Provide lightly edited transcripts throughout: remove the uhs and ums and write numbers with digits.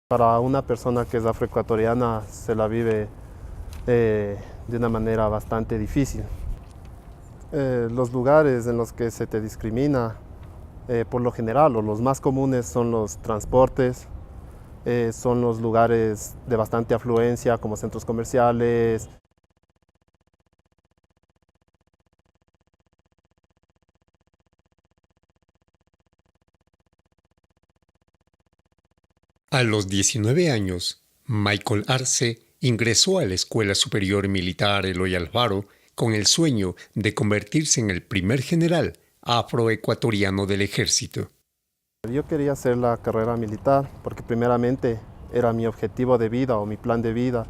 Para una persona que es afroecuatoriana se la vive de una manera bastante difícil. Los lugares en los que se te discrimina, por lo general, o los más comunes son los transportes, son los lugares de bastante afluencia como centros comerciales. A los 19 años, Michael Arce ingresó a la Escuela Superior Militar Eloy Alfaro con el sueño de convertirse en el primer general afroecuatoriano del ejército. Yo quería hacer la carrera militar porque primeramente era mi objetivo de vida o mi plan de vida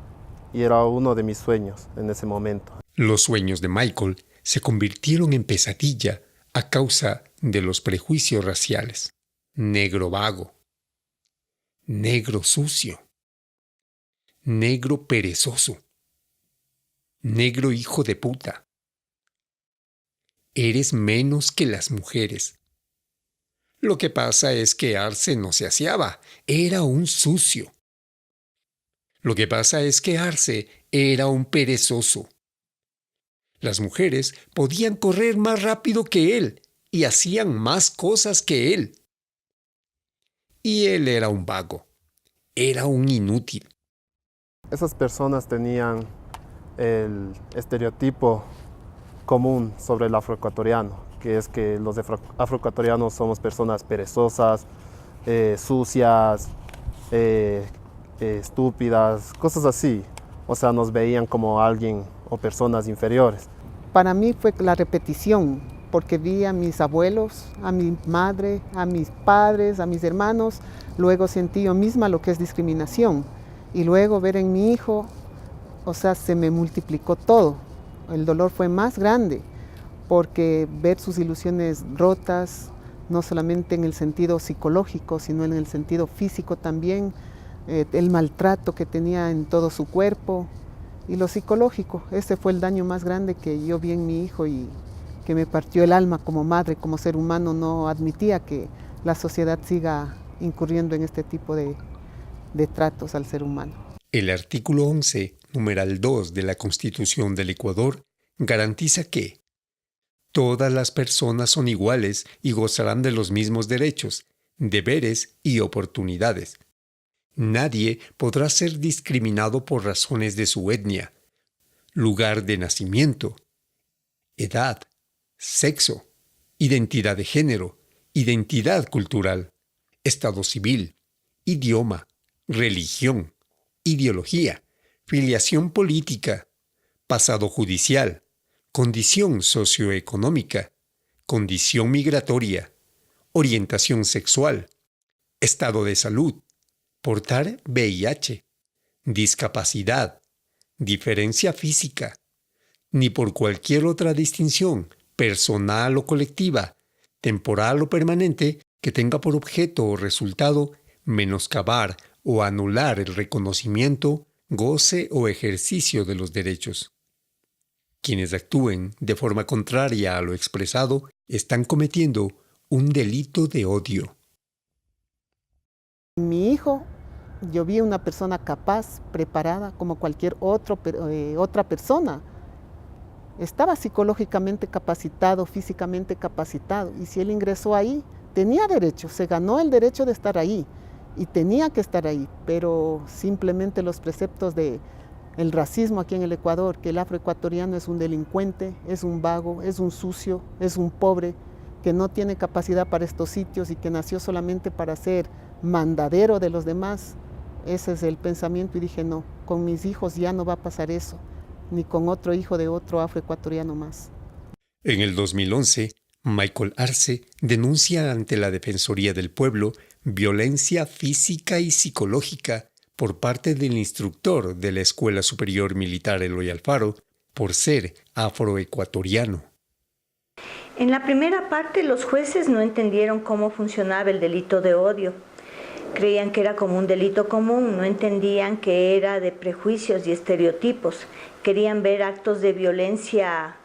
y era uno de mis sueños en ese momento. Los sueños de Michael se convirtieron en pesadilla a causa de los prejuicios raciales. Negro vago, negro sucio, negro perezoso, negro hijo de puta. Eres menos que las mujeres. Lo que pasa es que Arce no se aseaba, era un sucio. Lo que pasa es que Arce era un perezoso. Las mujeres podían correr más rápido que él y hacían más cosas que él. Y él era un vago, era un inútil. Esas personas tenían el estereotipo común sobre el afroecuatoriano, que es que los afroecuatorianos somos personas perezosas, sucias, estúpidas, cosas así. O sea, nos veían como alguien o personas inferiores. Para mí fue la repetición, porque vi a mis abuelos, a mi madre, a mis padres, a mis hermanos, luego sentí yo misma lo que es discriminación y luego ver en mi hijo, o sea, se me multiplicó todo. El dolor fue más grande porque ver sus ilusiones rotas, no solamente en el sentido psicológico, sino en el sentido físico también, el maltrato que tenía en todo su cuerpo y lo psicológico. Ese fue el daño más grande que yo vi en mi hijo y que me partió el alma como madre, como ser humano. No admitía que la sociedad siga incurriendo en este tipo de tratos al ser humano. El artículo 11, numeral 2 de la Constitución del Ecuador garantiza que todas las personas son iguales y gozarán de los mismos derechos, deberes y oportunidades. Nadie podrá ser discriminado por razones de su etnia, lugar de nacimiento, edad, sexo, identidad de género, identidad cultural, estado civil, idioma, religión, ideología, filiación política, pasado judicial, condición socioeconómica, condición migratoria, orientación sexual, estado de salud, portar VIH, discapacidad, diferencia física, ni por cualquier otra distinción, personal o colectiva, temporal o permanente, que tenga por objeto o resultado menoscabar o anular el reconocimiento, goce o ejercicio de los derechos. Quienes actúen de forma contraria a lo expresado están cometiendo un delito de odio. Mi hijo, yo vi una persona capaz, preparada, como cualquier otra persona. Estaba psicológicamente capacitado, físicamente capacitado, y si él ingresó ahí, tenía derecho, se ganó el derecho de estar ahí, y tenía que estar ahí, pero simplemente los preceptos del racismo aquí en el Ecuador, que el afroecuatoriano es un delincuente, es un vago, es un sucio, es un pobre, que no tiene capacidad para estos sitios y que nació solamente para ser mandadero de los demás. Ese es el pensamiento y dije, no, con mis hijos ya no va a pasar eso, ni con otro hijo de otro afroecuatoriano más. En el 2011, Michael Arce denuncia ante la Defensoría del Pueblo violencia física y psicológica por parte del instructor de la Escuela Superior Militar Eloy Alfaro por ser afroecuatoriano. En la primera parte, los jueces no entendieron cómo funcionaba el delito de odio. Creían que era como un delito común, no entendían que era de prejuicios y estereotipos. Querían ver actos de violencia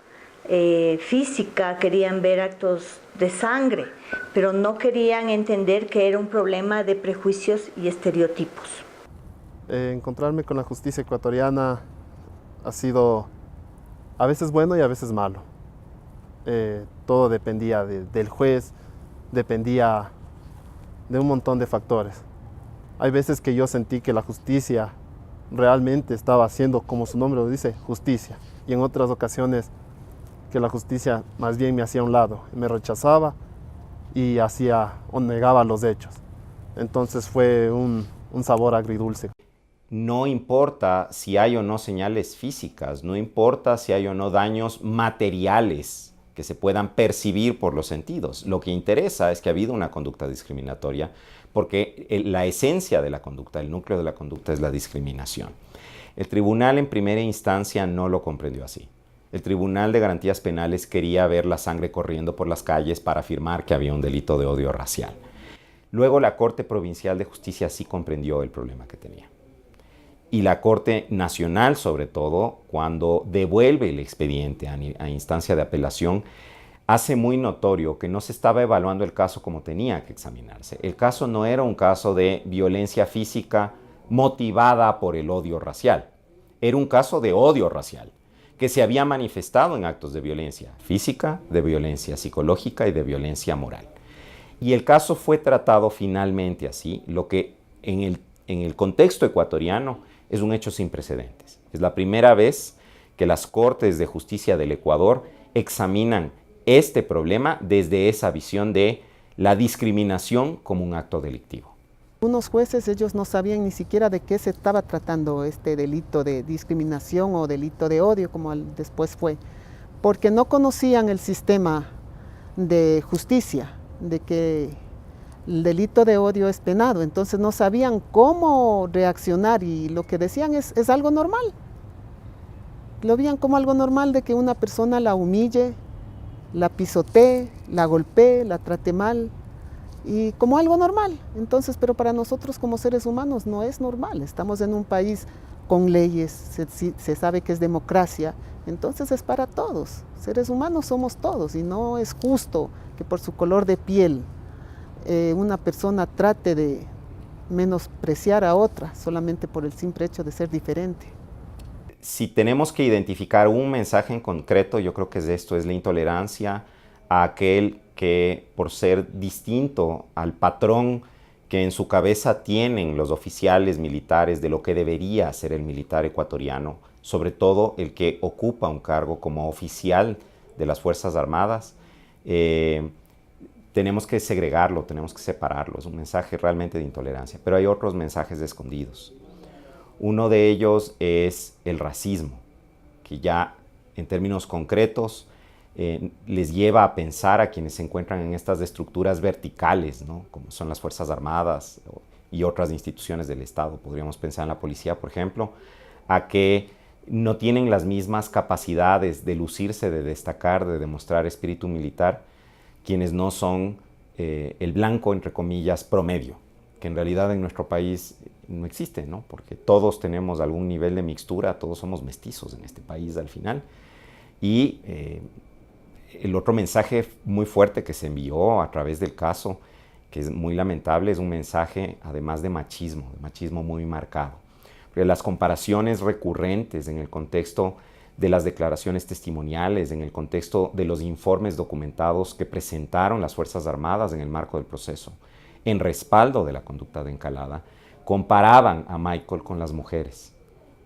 física, querían ver actos de sangre, pero no querían entender que era un problema de prejuicios y estereotipos. Encontrarme con la justicia ecuatoriana ha sido a veces bueno y a veces malo. Todo dependía del juez, dependía de un montón de factores. Hay veces que yo sentí que la justicia realmente estaba haciendo, como su nombre lo dice, justicia. Y en otras ocasiones que la justicia más bien me hacía a un lado, me rechazaba y hacía o negaba los hechos. Entonces fue un sabor agridulce. No importa si hay o no señales físicas, no importa si hay o no daños materiales que se puedan percibir por los sentidos. Lo que interesa es que ha habido una conducta discriminatoria, porque la esencia de la conducta, el núcleo de la conducta es la discriminación. El tribunal en primera instancia no lo comprendió así. El Tribunal de Garantías Penales quería ver la sangre corriendo por las calles para afirmar que había un delito de odio racial. Luego la Corte Provincial de Justicia sí comprendió el problema que tenía. Y la Corte Nacional, sobre todo, cuando devuelve el expediente a instancia de apelación, hace muy notorio que no se estaba evaluando el caso como tenía que examinarse. El caso no era un caso de violencia física motivada por el odio racial. Era un caso de odio racial que se había manifestado en actos de violencia física, de violencia psicológica y de violencia moral. Y el caso fue tratado finalmente así, lo que en el contexto ecuatoriano es un hecho sin precedentes. Es la primera vez que las Cortes de Justicia del Ecuador examinan este problema desde esa visión de la discriminación como un acto delictivo. Unos jueces, ellos no sabían ni siquiera de qué se estaba tratando este delito de discriminación o delito de odio, como después fue, porque no conocían el sistema de justicia, de que el delito de odio es penado, entonces no sabían cómo reaccionar y lo que decían es algo normal. Lo veían como algo normal de que una persona la humille, la pisotee, la golpee, la trate mal y como algo normal. Entonces, pero para nosotros como seres humanos no es normal. Estamos en un país con leyes, se sabe que es democracia, entonces es para todos. Seres humanos somos todos y no es justo que por su color de piel una persona trate de menospreciar a otra solamente por el simple hecho de ser diferente. Si tenemos que identificar un mensaje en concreto, yo creo que es la intolerancia a aquel que por ser distinto al patrón que en su cabeza tienen los oficiales militares de lo que debería ser el militar ecuatoriano, sobre todo el que ocupa un cargo como oficial de las Fuerzas Armadas, tenemos que segregarlo, tenemos que separarlo. Es un mensaje realmente de intolerancia, pero hay otros mensajes escondidos. Uno de ellos es el racismo, que ya en términos concretos les lleva a pensar a quienes se encuentran en estas estructuras verticales, ¿no? Como son las Fuerzas Armadas y otras instituciones del Estado. Podríamos pensar en la policía, por ejemplo, a que no tienen las mismas capacidades de lucirse, de destacar, de demostrar espíritu militar, quienes no son el blanco, entre comillas, promedio, que en realidad en nuestro país no existe, ¿no? Porque todos tenemos algún nivel de mixtura, todos somos mestizos en este país al final. Y el otro mensaje muy fuerte que se envió a través del caso, que es muy lamentable, es un mensaje además de machismo muy marcado. Porque las comparaciones recurrentes en el contexto de las declaraciones testimoniales, en el contexto de los informes documentados que presentaron las Fuerzas Armadas en el marco del proceso, en respaldo de la conducta de Encalada, comparaban a Michael con las mujeres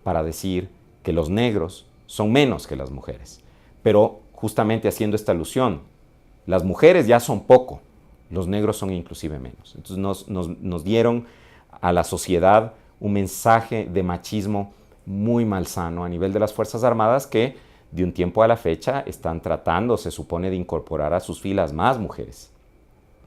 para decir que los negros son menos que las mujeres. Pero justamente haciendo esta alusión, las mujeres ya son poco, los negros son inclusive menos. Entonces nos dieron a la sociedad un mensaje de machismo muy malsano a nivel de las Fuerzas Armadas que de un tiempo a la fecha están tratando, se supone, de incorporar a sus filas más mujeres.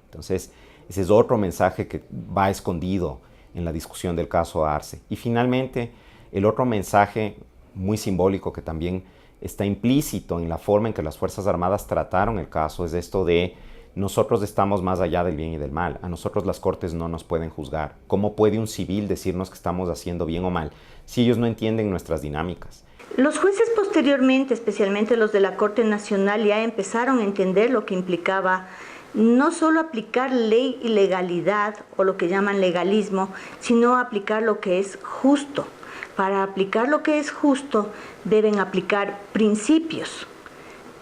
Entonces, ese es otro mensaje que va escondido en la discusión del caso Arce. Y finalmente, el otro mensaje muy simbólico que también está implícito en la forma en que las Fuerzas Armadas trataron el caso es esto de nosotros estamos más allá del bien y del mal. A nosotros las cortes no nos pueden juzgar. ¿Cómo puede un civil decirnos que estamos haciendo bien o mal si ellos no entienden nuestras dinámicas? Los jueces posteriormente, especialmente los de la Corte Nacional, ya empezaron a entender lo que implicaba no solo aplicar ley y legalidad o lo que llaman legalismo, sino aplicar lo que es justo. Para aplicar lo que es justo deben aplicar principios.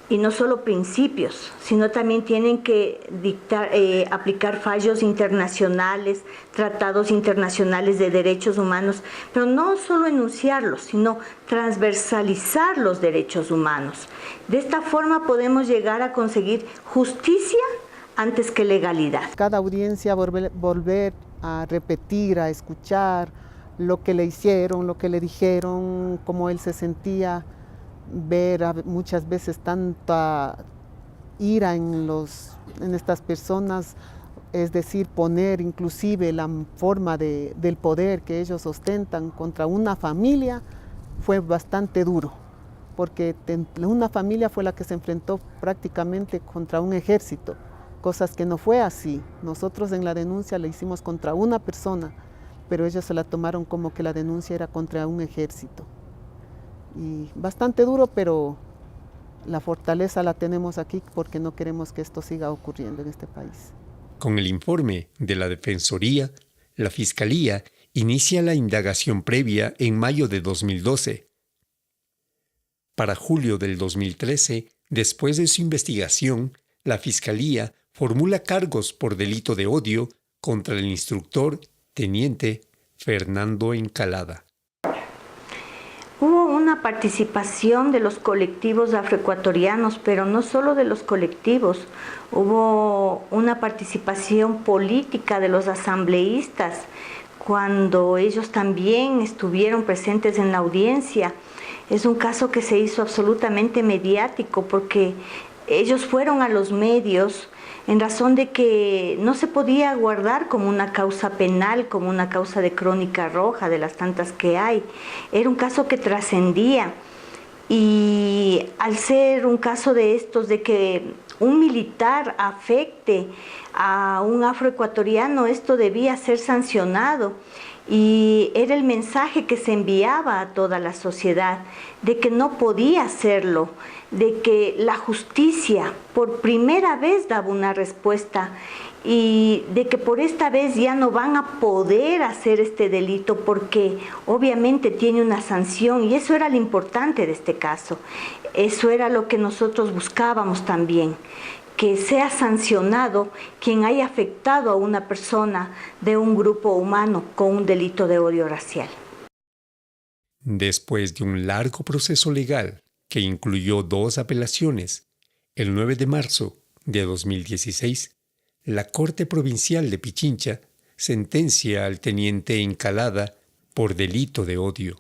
Y no solo principios, sino también tienen que aplicar fallos internacionales, tratados internacionales de derechos humanos, pero no solo enunciarlos, sino transversalizar los derechos humanos. De esta forma podemos llegar a conseguir justicia antes que legalidad. Cada audiencia volver a repetir, a escuchar lo que le hicieron, lo que le dijeron, cómo él se sentía, ver muchas veces tanta ira en estas personas, es decir, poner inclusive la forma del poder que ellos ostentan contra una familia, fue bastante duro, porque una familia fue la que se enfrentó prácticamente contra un ejército, cosas que no fue así. Nosotros en la denuncia la hicimos contra una persona, pero ellos se la tomaron como que la denuncia era contra un ejército. Y bastante duro, pero la fortaleza la tenemos aquí porque no queremos que esto siga ocurriendo en este país. Con el informe de la Defensoría, la Fiscalía inicia la indagación previa en mayo de 2012. Para julio del 2013, después de su investigación, la Fiscalía formula cargos por delito de odio contra el instructor teniente Fernando Encalada. Hubo una participación de los colectivos afroecuatorianos, pero no solo de los colectivos, hubo una participación política de los asambleístas, cuando ellos también estuvieron presentes en la audiencia. Es un caso que se hizo absolutamente mediático porque ellos fueron a los medios en razón de que no se podía guardar como una causa penal, como una causa de crónica roja, de las tantas que hay. Era un caso que trascendía. Y al ser un caso de estos, de que un militar afecte a un afroecuatoriano, esto debía ser sancionado. Y era el mensaje que se enviaba a toda la sociedad, de que no podía hacerlo, de que la justicia por primera vez daba una respuesta y de que por esta vez ya no van a poder hacer este delito porque obviamente tiene una sanción, y eso era lo importante de este caso. Eso era lo que nosotros buscábamos también, que sea sancionado quien haya afectado a una persona de un grupo humano con un delito de odio racial. Después de un largo proceso legal que incluyó 2 apelaciones, el 9 de marzo de 2016, la Corte Provincial de Pichincha sentencia al teniente Encalada por delito de odio,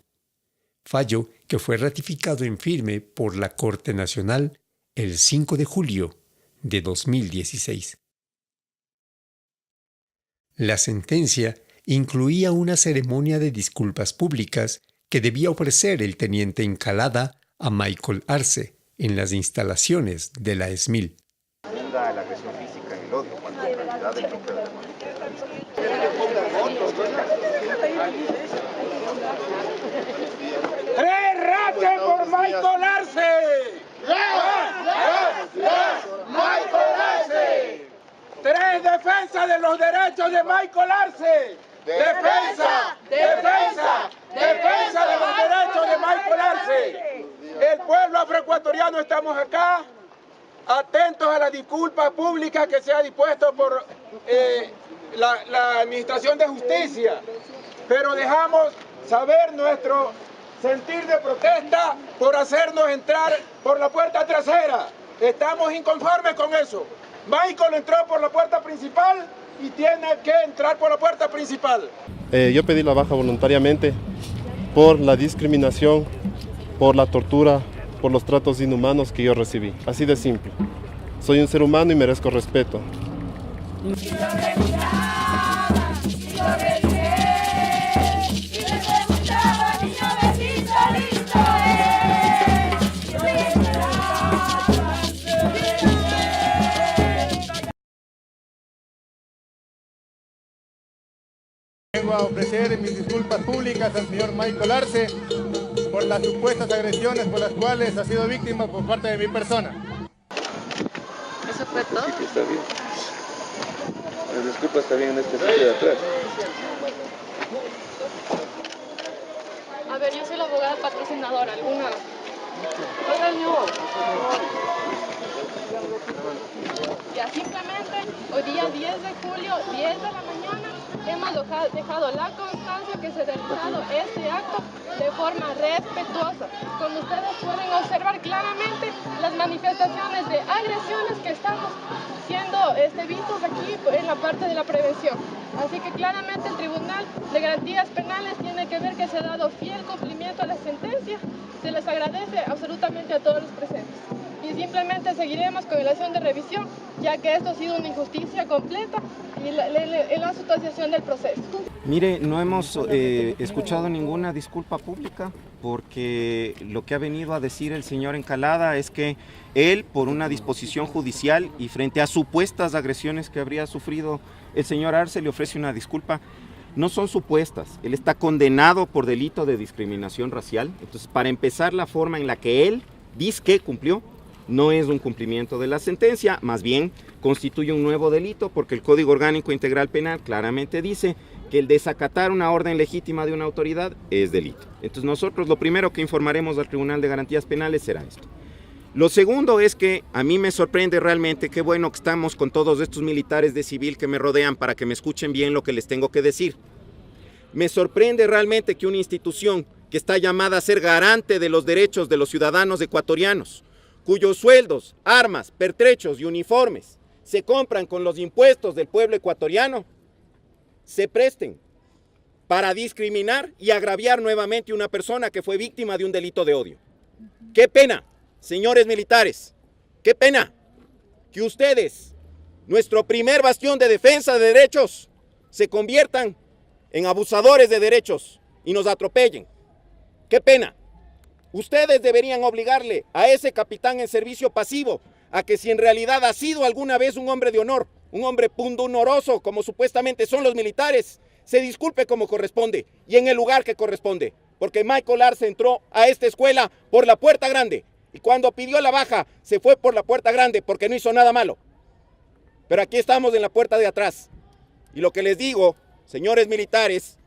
fallo que fue ratificado en firme por la Corte Nacional el 5 de julio de 2016. La sentencia incluía una ceremonia de disculpas públicas que debía ofrecer el teniente Encalada a Michael Arce en las instalaciones de la ESMIL. La agresión física en el odio, cuando en realidad el bloqueo de ¡Tres rates por Michael Arce! ¡Michael Arce! ¡Tres defensas de los derechos de Michael Arce! ¡Defensa! ¡Defensa! ¡Defensa de los derechos de Michael Arce! El pueblo afroecuatoriano estamos acá, atentos a la disculpa pública que se ha dispuesto por la Administración de Justicia, pero dejamos saber nuestro sentir de protesta por hacernos entrar por la puerta trasera. Estamos inconformes con eso. Michael entró por la puerta principal y tiene que entrar por la puerta principal. Yo pedí la baja voluntariamente por la discriminación, por la tortura, por los tratos inhumanos que yo recibí. Así de simple. Soy un ser humano y merezco respeto. Vengo a ofrecer mis disculpas públicas al señor Michael Arce por las supuestas agresiones por las cuales ha sido víctima por parte de mi persona. ¿Eso fue todo? disculpas también en este sitio de atrás. A ver, yo soy la abogada patrocinadora, ¿alguna? Ya, simplemente hoy día 10 de julio, 10 de la mañana, hemos dejado la constancia que se ha realizado este acto de forma respetuosa. Como ustedes pueden observar claramente, las manifestaciones de agresiones que estamos siendo vistos aquí en la parte de la prevención. Así que claramente el Tribunal de Garantías Penales tiene que ver que se ha dado fiel cumplimiento a la sentencia. Se les agradece absolutamente a todos los presentes. Y simplemente seguiremos con la acción de revisión, ya que esto ha sido una injusticia completa y la situación del proceso. Mire, no hemos escuchado ninguna disculpa pública, porque lo que ha venido a decir el señor Encalada es que él, por una disposición judicial y frente a supuestas agresiones que habría sufrido el señor Arce, le ofrece una disculpa. No son supuestas, él está condenado por delito de discriminación racial. Entonces, para empezar, la forma en la que él dice que cumplió no es un cumplimiento de la sentencia, más bien constituye un nuevo delito, porque el Código Orgánico Integral Penal claramente dice que el desacatar una orden legítima de una autoridad es delito. Entonces nosotros lo primero que informaremos al Tribunal de Garantías Penales será esto. Lo segundo es que a mí me sorprende realmente, qué bueno que estamos con todos estos militares de civil que me rodean para que me escuchen bien lo que les tengo que decir. Me sorprende realmente que una institución que está llamada a ser garante de los derechos de los ciudadanos ecuatorianos, cuyos sueldos, armas, pertrechos y uniformes se compran con los impuestos del pueblo ecuatoriano, se presten para discriminar y agraviar nuevamente a una persona que fue víctima de un delito de odio. ¡Qué pena, señores militares! ¡Qué pena que ustedes, nuestro primer bastión de defensa de derechos, se conviertan en abusadores de derechos y nos atropellen! ¡Qué pena! Ustedes deberían obligarle a ese capitán en servicio pasivo a que, si en realidad ha sido alguna vez un hombre de honor, un hombre pundonoroso como supuestamente son los militares, se disculpe como corresponde y en el lugar que corresponde, porque Michael Arce entró a esta escuela por la puerta grande y cuando pidió la baja se fue por la puerta grande porque no hizo nada malo. Pero aquí estamos en la puerta de atrás y lo que les digo, señores militares,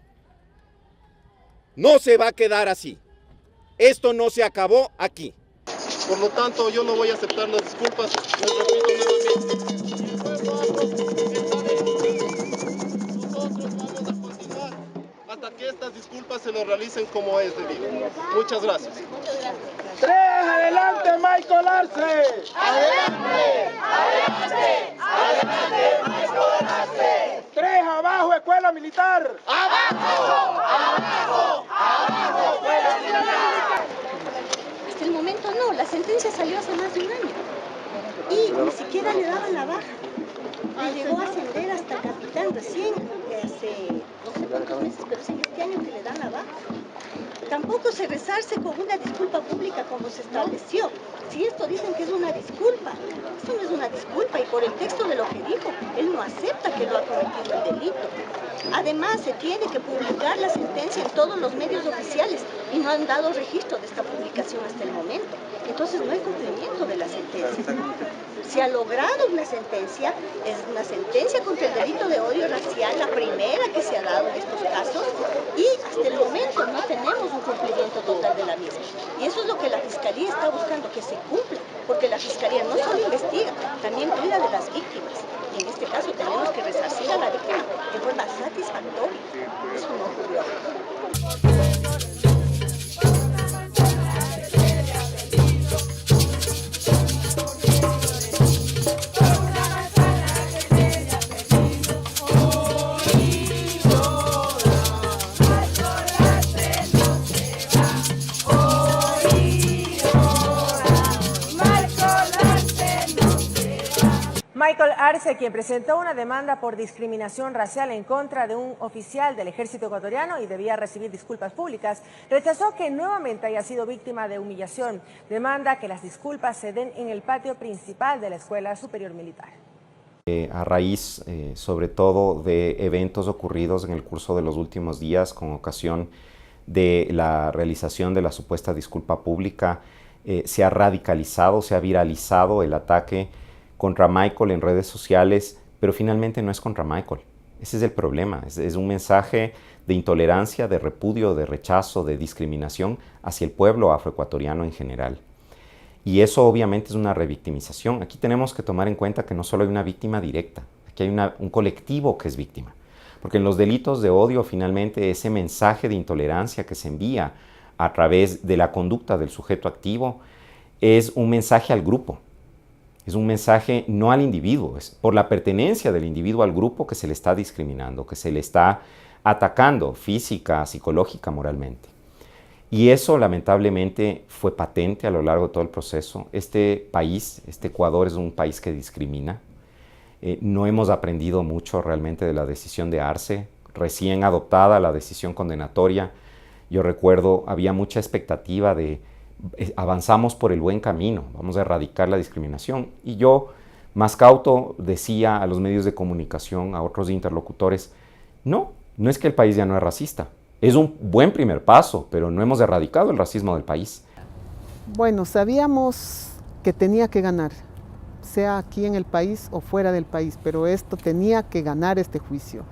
no se va a quedar así. Esto no se acabó aquí. Por lo tanto, yo no voy a aceptar las disculpas. Les repito nuevamente. Nosotros vamos a continuar hasta que estas disculpas se lo realicen como es debido. Muchas gracias. ¡Tres, adelante, Michael Arce! ¡Adelante! ¡Adelante! ¡Adelante, Michael Arce! ¡Tres, abajo, escuela militar! ¡Abajo! ¡Abajo! ¡Abajo, escuela militar! Hasta el momento no, la sentencia salió hace más de un año y ni siquiera le daban la baja. Le llegó a ascender hasta capitán recién, hace no sé cuántos meses, pero es en este año que le dan la baja. Tampoco se resarce con una disculpa pública como se estableció. Si esto dicen que es una disculpa, esto no es una disculpa y por el texto de lo que dijo, él no acepta que lo ha cometido el delito. Además, se tiene que publicar la sentencia en todos los medios oficiales y no han dado registro de esta publicación hasta el momento. Entonces no hay cumplimiento de la sentencia. Se ha logrado una sentencia, es una sentencia contra el delito de odio racial, la primera que se ha dado en estos casos, y hasta el momento no tenemos un cumplimiento total de la misma. Y eso es lo que la Fiscalía está buscando, que se cumpla, porque la Fiscalía no solo investiga, también cuida de las víctimas. Y en este caso tenemos que resarcir a la víctima de forma satisfactoria. Eso no ocurrió. Michael Arce, quien presentó una demanda por discriminación racial en contra de un oficial del ejército ecuatoriano y debía recibir disculpas públicas, rechazó que nuevamente haya sido víctima de humillación. Demanda que las disculpas se den en el patio principal de la Escuela Superior Militar. A raíz, sobre todo, de eventos ocurridos en el curso de los últimos días con ocasión de la realización de la supuesta disculpa pública, se ha radicalizado, se ha viralizado el ataque contra Michael en redes sociales pero finalmente no es contra Michael. Ese es el problema, es un mensaje de intolerancia, de repudio, de rechazo, de discriminación hacia el pueblo afroecuatoriano en general. Y eso obviamente es una revictimización. Aquí tenemos que tomar en cuenta que no solo hay una víctima directa, aquí hay un colectivo que es víctima. Porque en los delitos de odio, finalmente, ese mensaje de intolerancia que se envía a través de la conducta del sujeto activo es un mensaje al grupo. Es un mensaje no al individuo, es por la pertenencia del individuo al grupo que se le está discriminando, que se le está atacando física, psicológica, moralmente. Y eso lamentablemente fue patente a lo largo de todo el proceso. Este país, este Ecuador, es un país que discrimina. No hemos aprendido mucho realmente de la decisión de Arce, recién adoptada la decisión condenatoria. Yo recuerdo, había mucha expectativa de avanzamos por el buen camino, vamos a erradicar la discriminación. Y yo, más cauto, decía a los medios de comunicación, a otros interlocutores, no es que el país ya no es racista. Es un buen primer paso, pero no hemos erradicado el racismo del país. Bueno, sabíamos que tenía que ganar, sea aquí en el país o fuera del país, pero esto tenía que ganar este juicio.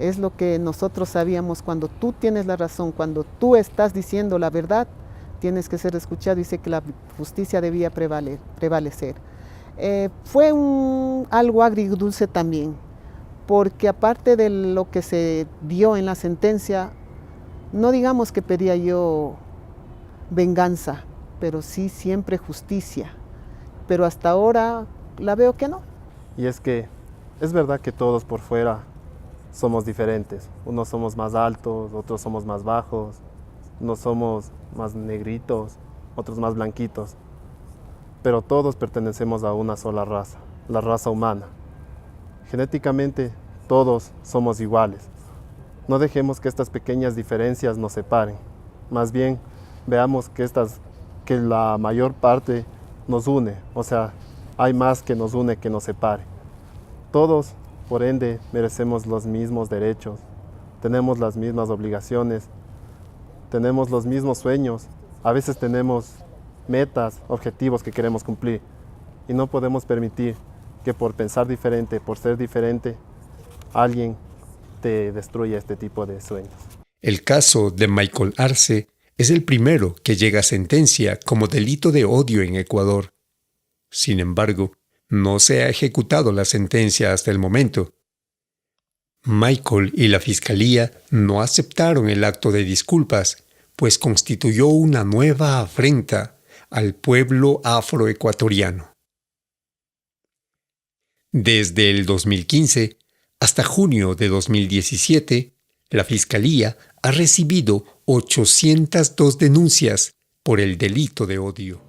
Es lo que nosotros sabíamos. Cuando tú tienes la razón, cuando tú estás diciendo la verdad, tienes que ser escuchado. Dice que la justicia debía prevalecer. Fue algo agridulce también, porque aparte de lo que se dio en la sentencia, no digamos que pedía yo venganza, pero sí siempre justicia. Pero hasta ahora la veo que no. Y es que es verdad que todos por fuera somos diferentes. Unos somos más altos, otros somos más bajos, unos somos más negritos, otros más blanquitos. Pero todos pertenecemos a una sola raza, la raza humana. Genéticamente todos somos iguales. No dejemos que estas pequeñas diferencias nos separen. Más bien, veamos que la mayor parte nos une. O sea, hay más que nos une que nos separe. Todos, por ende, merecemos los mismos derechos. Tenemos las mismas obligaciones. Tenemos los mismos sueños. A veces tenemos metas, objetivos que queremos cumplir. Y no podemos permitir que por pensar diferente, por ser diferente, alguien te destruye este tipo de sueños. El caso de Michael Arce es el primero que llega a sentencia como delito de odio en Ecuador. Sin embargo, no se ha ejecutado la sentencia hasta el momento. Michael y la Fiscalía no aceptaron el acto de disculpas, pues constituyó una nueva afrenta al pueblo afroecuatoriano. Desde el 2015 hasta junio de 2017, la Fiscalía ha recibido 802 denuncias por el delito de odio.